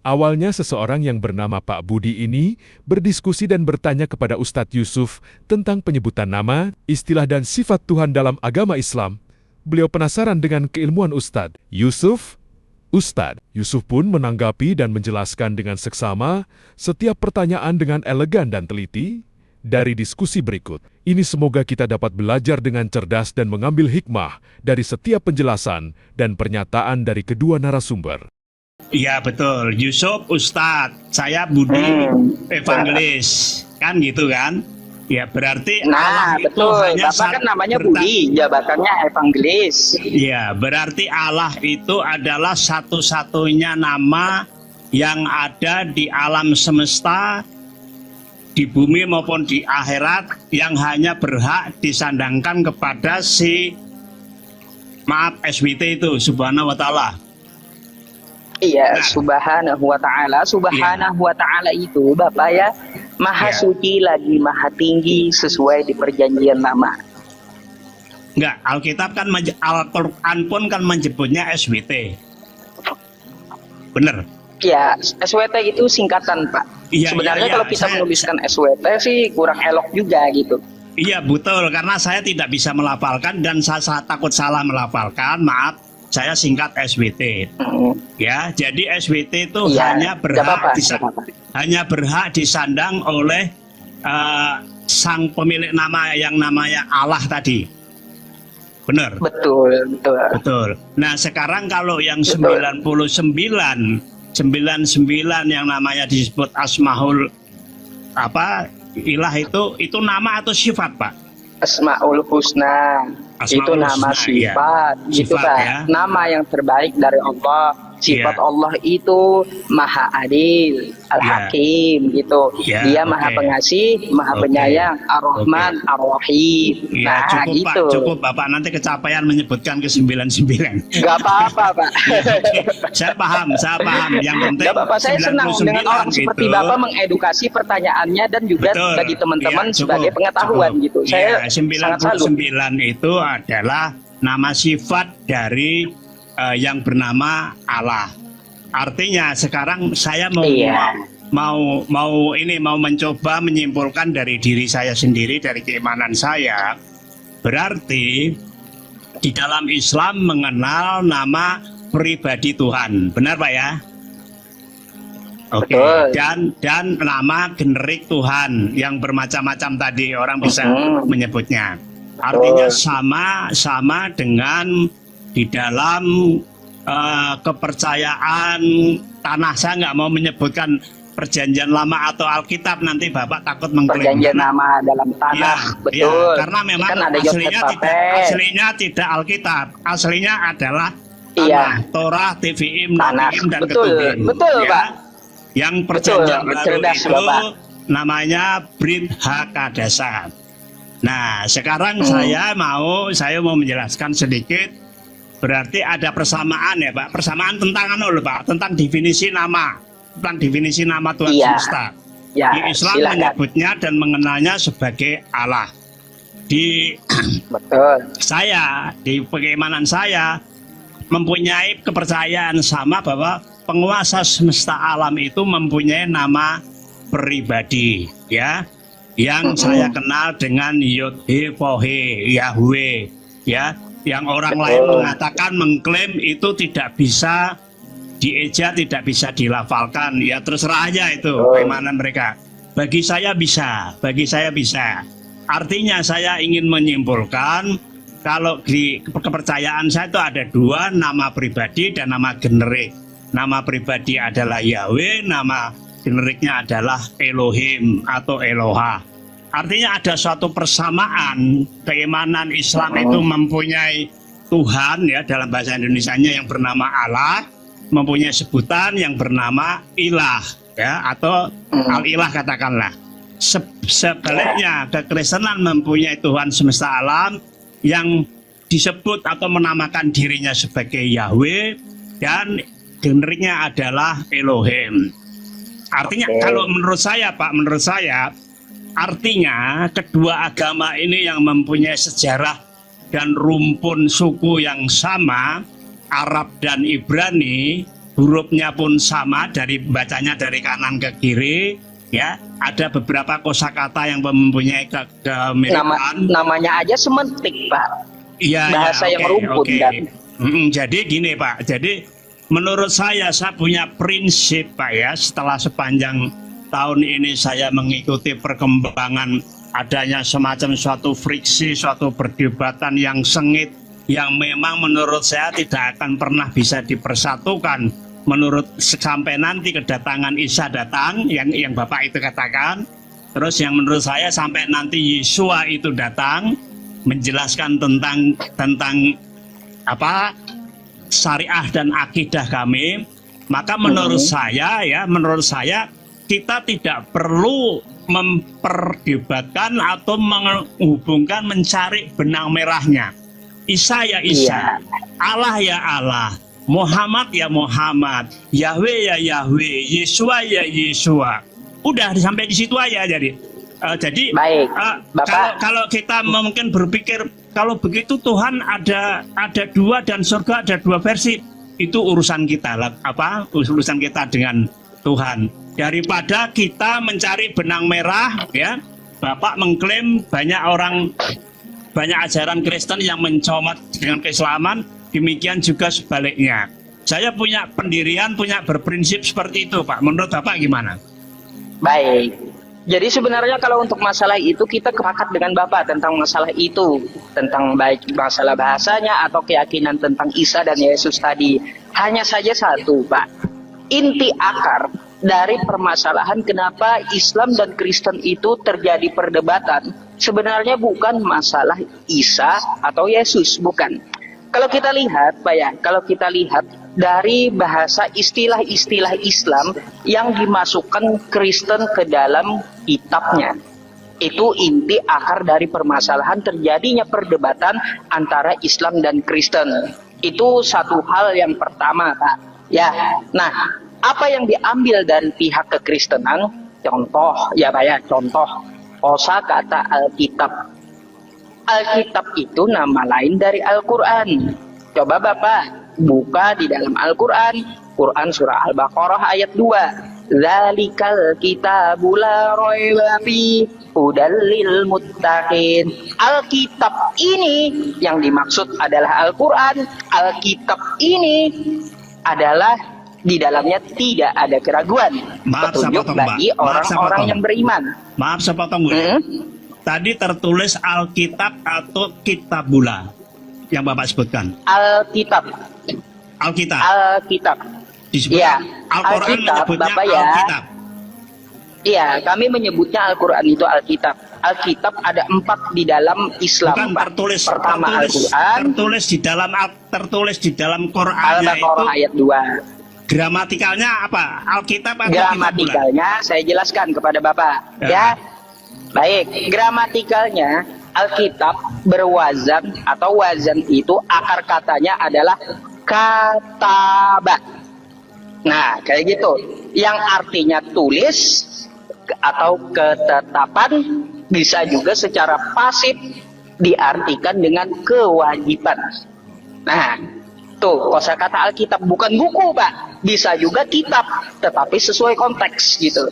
Awalnya seseorang yang bernama Pak Budi ini berdiskusi dan bertanya kepada Ustadz Yusuf tentang penyebutan nama, istilah dan sifat Tuhan dalam agama Islam. Beliau penasaran dengan keilmuan Ustadz Yusuf. Ustadz Yusuf pun menanggapi dan menjelaskan dengan seksama setiap pertanyaan dengan elegan dan teliti. Dari diskusi berikut, ini semoga kita dapat belajar dengan cerdas dan mengambil hikmah dari setiap penjelasan dan pernyataan dari kedua narasumber. Iya betul, Yusuf Ustadz, saya Budi Evangelis, kan gitu kan? Ya berarti Allah itu betul, hanya Bapak kan namanya Budi, jabatannya Evangelis. Iya, berarti Allah itu adalah satu-satunya nama yang ada di alam semesta, di bumi maupun di akhirat, yang hanya berhak disandangkan kepada si SWT itu, Subhanahu wa Ta'ala. Iya, Subhanahu wa Ta'ala. Subhanahu wa Ta'ala itu, Bapak ya, Maha Suci lagi Maha Tinggi sesuai di perjanjian lama. Enggak, Alkitab kan, Al-Quran pun kan menyebutnya SWT. Bener? Ya, SWT itu singkatan, Pak. Iya, sebenarnya iya, kalau kita menuliskan SWT sih kurang elok juga gitu. Iya betul, karena saya tidak bisa melafalkan dan saya takut salah melafalkan. Maaf, saya singkat SWT. Ya, jadi SWT itu hanya berhak disandang oleh sang pemilik nama yang namanya Allah tadi. Benar? Betul, betul. Betul. Nah, sekarang kalau yang 99 yang namanya disebut Asmaul Ilah itu nama atau sifat, Pak? Asmaul Husna. Itu nama sifat, ya. gitu Sifat, Pak. ya. Nama yang terbaik dari Allah. Sifat Allah itu Maha Adil, Al-Hakim, gitu. Dia Maha Pengasih, Maha Penyayang, Ar-Rahman, Ar-Rahim. Ya, Nah, cukup, gitu. Pak, cukup Bapak, nanti kecapean menyebutkan ke 99. Gak apa-apa, Pak. Saya paham. Yang penting Gak apa-apa, saya senang dengan orang seperti Bapak mengedukasi pertanyaannya dan juga bagi teman-teman sebagai pengetahuan gitu. Saya sangat salut. 99 itu adalah nama sifat dari yang bernama Allah. Artinya sekarang saya mau mencoba menyimpulkan dari diri saya sendiri, dari keimanan saya. Berarti di dalam Islam mengenal nama pribadi Tuhan. Benar, Pak ya? Oke. Dan nama generik Tuhan yang bermacam-macam tadi orang bisa menyebutnya. Artinya sama dengan di dalam kepercayaan tanah. Saya nggak mau menyebutkan perjanjian lama atau Alkitab, nanti Bapak takut mengklaim. Perjanjian lama dalam tanah, betul. Ya, karena memang kan ada aslinya tidak Alkitab, aslinya adalah tanah, Torah, TVIM, Nabiim, dan Ketubim. Betul, ya. Pak. Yang perjanjian baru itu Bapak. namanya Brit Hakadasa. Nah, sekarang saya mau menjelaskan sedikit. Berarti ada persamaan ya, Pak. Persamaan tentang Pak, tentang definisi nama. Tentang definisi nama Tuhan semesta. Di Islam menyebutnya dan mengenalnya sebagai Allah. Di keimanan saya mempunyai kepercayaan sama bahwa penguasa semesta alam itu mempunyai nama pribadi, ya. Yang saya kenal dengan Yod-He-Vohe, Yahweh, ya. Yang orang lain mengklaim itu tidak bisa dieja, tidak bisa dilafalkan. Ya terserah aja itu keimanan mereka. Bagi saya bisa. Artinya saya ingin menyimpulkan kalau di kepercayaan saya itu ada dua, nama pribadi dan nama generik. Nama pribadi adalah Yahweh, nama generiknya adalah Elohim atau Eloha. Artinya ada suatu persamaan. Keimanan Islam itu mempunyai Tuhan, ya, dalam bahasa Indonesianya yang bernama Allah, mempunyai sebutan yang bernama Ilah, ya, atau Al-Ilah katakanlah. Sebaliknya, kekristenan mempunyai Tuhan semesta alam yang disebut atau menamakan dirinya sebagai Yahweh dan generiknya adalah Elohim. Artinya kalau menurut saya, Pak, artinya kedua agama ini yang mempunyai sejarah dan rumpun suku yang sama, Arab dan Ibrani, hurufnya pun sama, dari bacanya dari kanan ke kiri, ya. Ada beberapa kosakata yang mempunyai kemiripan. Namanya aja sementik, Pak. Iya, bahasa ya, yang rumput dan jadi gini, Pak. Jadi menurut saya punya prinsip, Pak, ya. Setelah sepanjang tahun ini saya mengikuti perkembangan adanya semacam suatu friksi, suatu perdebatan yang sengit, yang memang menurut saya tidak akan pernah bisa dipersatukan. Menurut sampai nanti kedatangan Isa datang, yang Bapak itu katakan, terus yang menurut saya sampai nanti Yesua itu datang menjelaskan tentang apa syariah dan akidah kami, maka menurut saya kita tidak perlu memperdebatkan atau menghubungkan mencari benang merahnya. Isa ya Isa, Allah ya Allah, Muhammad ya Muhammad, Yahweh ya Yahweh, Yesua ya Yesua. Udah sampai di situ aja. Jadi baik, kalau kita mungkin berpikir kalau begitu Tuhan ada dua dan surga ada dua versi, itu urusan kita lah, urusan kita dengan Tuhan. Daripada kita mencari benang merah, ya. Bapak mengklaim banyak ajaran Kristen yang mencomat dengan keislaman, demikian juga sebaliknya. Saya punya pendirian, punya berprinsip seperti itu, Pak. Menurut Bapak gimana? Baik. Jadi sebenarnya kalau untuk masalah itu kita sepakat dengan Bapak tentang masalah itu, tentang baik masalah bahasanya atau keyakinan tentang Isa dan Yesus tadi. Hanya saja satu, Pak. Inti akar dari permasalahan kenapa Islam dan Kristen itu terjadi perdebatan sebenarnya bukan masalah Isa atau Yesus, bukan. Kalau kita lihat, Pak ya, dari bahasa istilah-istilah Islam yang dimasukkan Kristen ke dalam kitabnya, itu inti akar dari permasalahan terjadinya perdebatan antara Islam dan Kristen. Itu satu hal yang pertama, Pak. Ya, nah, apa yang diambil dari pihak kekristenan? Contoh, ya Pak ya, contoh kosakata Alkitab. Alkitab itu nama lain dari Al-Quran. Coba Bapak buka di dalam Al-Quran, Quran surah Al-Baqarah ayat 2. Dzalikal kitabu la raiba fi hudal lil muttaqin. Alkitab ini yang dimaksud adalah Al-Quran. Alkitab ini adalah di dalamnya tidak ada keraguan, petunjuk bagi orang-orang yang beriman. Maaf saya potong, Bu. Tadi tertulis Alkitab atau Kitabula yang Bapak sebutkan? Alkitab. Disebut ya, Al-Quran menyebutnya Bapak ya. Alkitab. Iya, kami menyebutnya Al-Quran itu Alkitab. Alkitab ada 4 di dalam Islam. Bukan tertulis. Pertama Al-Quran. Tertulis di dalam Quran. Al-Baqarah ayat 2. Gramatikalnya apa? Alkitab atau Gramatikalnya saya jelaskan kepada Bapak. Ya. Baik, gramatikalnya Alkitab berwazan atau wazan itu akar katanya adalah katabat. Nah, kayak gitu. Yang artinya tulis atau ketetapan, bisa juga secara pasif diartikan dengan kewajiban. Nah, tuh kosakata Alkitab bukan buku, Pak. Bisa juga kitab, tetapi sesuai konteks gitu.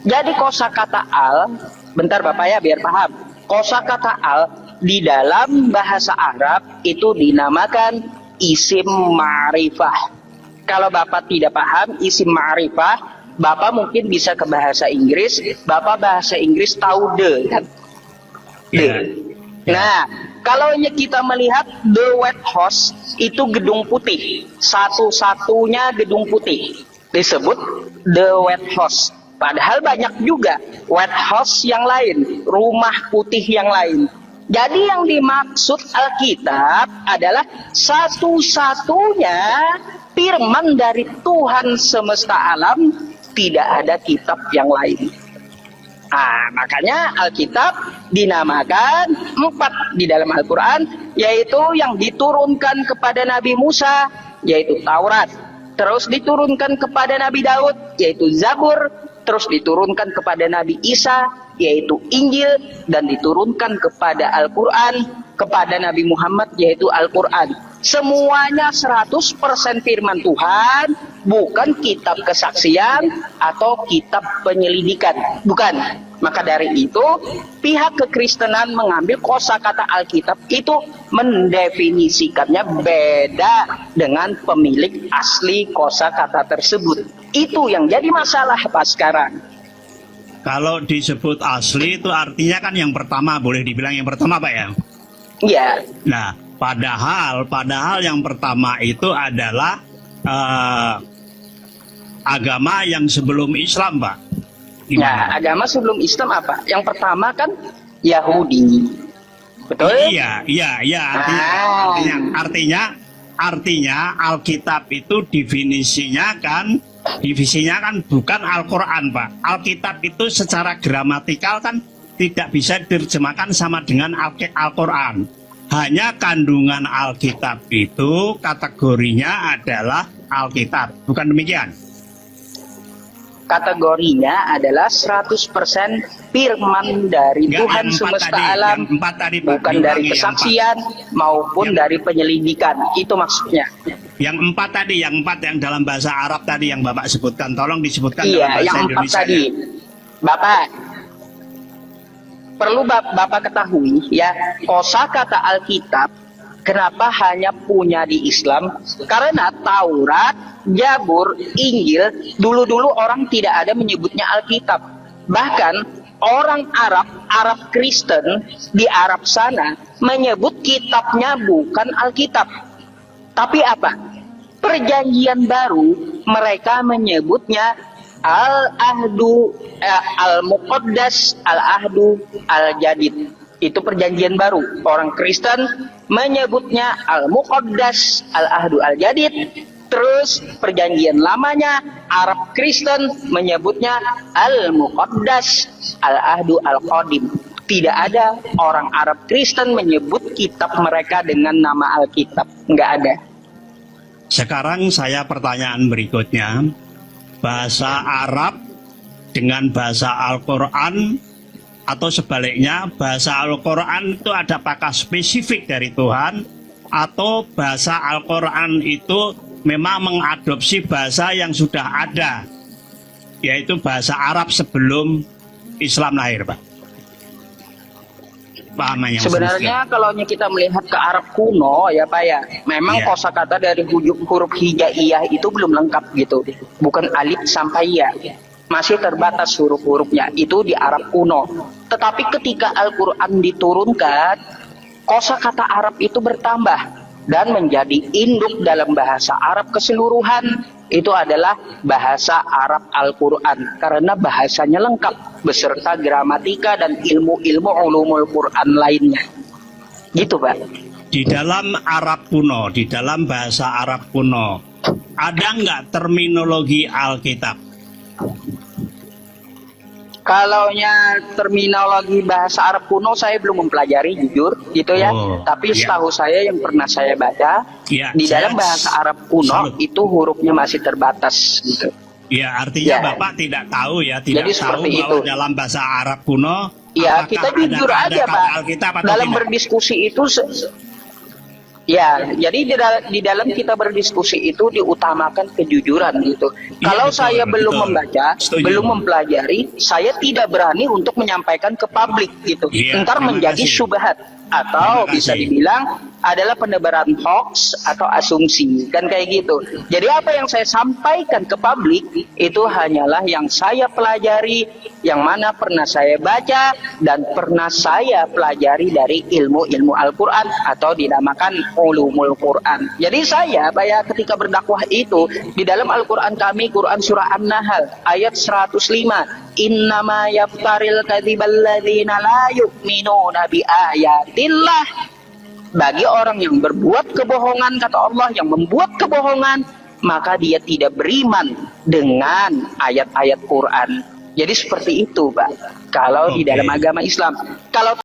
Jadi kosakata al, bentar Bapak ya biar paham. Kosakata al di dalam bahasa Arab itu dinamakan isim ma'rifah. Kalau Bapak tidak paham isim ma'rifah, Bapak mungkin bisa ke bahasa Inggris. Bapak bahasa Inggris tahu the kan? The. Nah, kalau kita melihat The White House itu gedung putih, satu-satunya gedung putih disebut The White House. Padahal banyak juga White House yang lain, rumah putih yang lain. Jadi yang dimaksud Alkitab adalah satu-satunya firman dari Tuhan semesta alam, tidak ada kitab yang lain. Nah, makanya Alkitab dinamakan 4 di dalam Al-Quran, yaitu yang diturunkan kepada Nabi Musa, yaitu Taurat. Terus diturunkan kepada Nabi Daud, yaitu Zabur. Terus diturunkan kepada Nabi Isa, yaitu Injil. Dan diturunkan kepada Al-Quran, kepada Nabi Muhammad, yaitu Al-Quran. Semuanya 100% firman Tuhan, bukan kitab kesaksian atau kitab penyelidikan, bukan. Maka dari itu, pihak kekristenan mengambil kosakata Alkitab itu mendefinisikannya beda dengan pemilik asli kosakata tersebut. Itu yang jadi masalah Pak sekarang. Kalau disebut asli itu artinya kan yang pertama, boleh dibilang yang pertama Pak ya? Iya. Nah, padahal yang pertama itu adalah agama yang sebelum Islam, Pak. Gimana? Nah, agama sebelum Islam apa? Yang pertama kan Yahudi. Betul? Iya. Artinya Alkitab itu divisinya kan bukan Al-Quran, Pak. Alkitab itu secara gramatikal kan tidak bisa diterjemahkan sama dengan Al-Quran. Hanya kandungan Alkitab itu kategorinya adalah Alkitab. Bukan demikian? Kategorinya adalah 100% firman dari Tuhan semesta alam, bukan dari kesaksian maupun dari penyelidikan. Itu maksudnya. Yang empat yang dalam bahasa Arab tadi yang Bapak sebutkan, tolong disebutkan iya, dalam bahasa yang Indonesia. 4 tadi. Bapak, perlu Bapak ketahui ya, kosakata Alkitab kenapa hanya punya di Islam? Karena Taurat, Zabur, Injil, dulu-dulu orang tidak ada menyebutnya Alkitab. Bahkan orang Arab Kristen di Arab sana menyebut kitabnya bukan Alkitab. Tapi apa? Perjanjian baru mereka menyebutnya Al-Ahdu Al-Muqaddas Al-Ahdu Al-Jadid. Itu perjanjian baru. Orang Kristen menyebutnya Al-Muqaddas Al-Ahdu Al-Jadid. Terus perjanjian lamanya Arab Kristen menyebutnya Al-Muqaddas Al-Ahdu Al-Qadim. Tidak ada orang Arab Kristen menyebut kitab mereka dengan nama Alkitab. Nggak ada. Sekarang saya pertanyaan berikutnya. Bahasa Arab dengan bahasa Al-Quran atau sebaliknya, bahasa Al-Quran itu ada apakah spesifik dari Tuhan atau bahasa Al-Quran itu memang mengadopsi bahasa yang sudah ada, yaitu bahasa Arab sebelum Islam lahir, Pak? Pahamannya sebenarnya kalau kita melihat ke Arab kuno ya Pak ya, memang kosakata dari huruf hijaiyah itu belum lengkap gitu, bukan alif sampai ya, masih terbatas huruf-hurufnya itu di Arab kuno. Tetapi ketika Al-Quran diturunkan, kosakata Arab itu bertambah dan menjadi induk dalam bahasa Arab keseluruhan. Itu adalah bahasa Arab Al-Quran karena bahasanya lengkap beserta gramatika dan ilmu-ilmu ulumul Quran lainnya. Gitu Pak. Di dalam Arab kuno, di dalam bahasa Arab kuno, ada nggak terminologi Alkitab? Kalaunya terminologi bahasa Arab kuno saya belum mempelajari jujur gitu ya. Tapi setahu saya yang pernah saya baca di dalam bahasa Arab kuno itu hurufnya masih terbatas gitu. Ya artinya Bapak tidak tahu ya, tidak jadi tahu bahwa itu. Dalam bahasa Arab kuno. Ya kita jujur aja Pak. Dalam berdiskusi itu ya, jadi di dalam kita berdiskusi itu diutamakan kejujuran gitu. Kalau betul, saya belum membaca, belum mempelajari, saya tidak berani untuk menyampaikan ke publik gitu. Ntar menjadi syubhat atau bisa dibilang adalah penebaran hoax atau asumsi kan kayak gitu. Jadi apa yang saya sampaikan ke publik itu hanyalah yang saya pelajari, yang mana pernah saya baca dan pernah saya pelajari dari ilmu-ilmu Al-Quran atau dinamakan ulumul Quran. Jadi saya ketika berdakwah itu di dalam Al-Quran kami, Quran surah An-Nahl ayat 105, innama yaftaril kadzibal ladzina la yu'minuna bi ayatillah. Bagi orang yang berbuat kebohongan, kata Allah, yang membuat kebohongan, maka dia tidak beriman dengan ayat-ayat Quran. Jadi seperti itu Pak, kalau di dalam agama Islam. Kalau